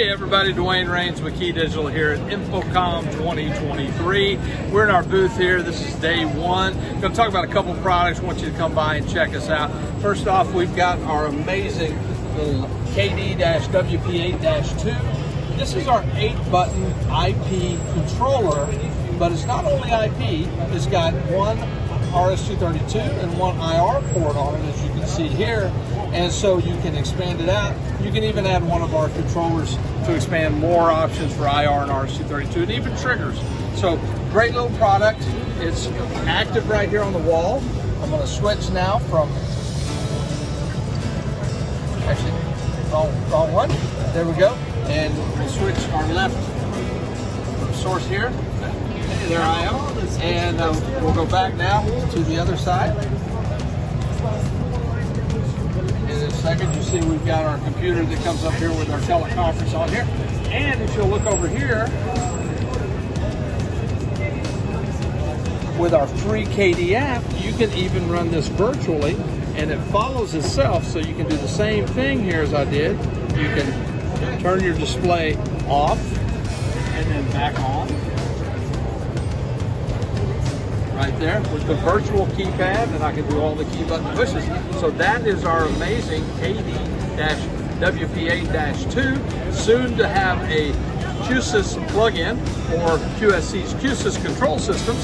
Hey everybody, Dwayne Rains with KeyDigital here at InfoComm 2023. We're in our booth here. This is day one. Going to talk about a couple products. I want you to come by and check us out. First off, we've got our amazing little KD-WP8-2. This is our 8-button IP controller, but it's not only IP, it's got one RS232 and one IR port on it, as you can see here. And so you can expand it out. You can even add one of our controllers to expand more options for IR and RS232 and even triggers. So great little product. It's active right here on the wall. I'm going to switch now from, actually, wrong one. There we go. And we'll switch our left source here. There I am. And we'll go back now to the other side. In a second, you see we've got our computer that comes up here with our teleconference on here. And if you'll look over here, with our free KD app, you can even run this virtually, and it follows itself, so you can do the same thing here as I did. You can turn your display off and then back on. Right there with the virtual keypad, and I can do all the key button pushes. So that is our amazing KD-WP8-2, soon to have a Q-SYS plug-in or Q-SYS control systems.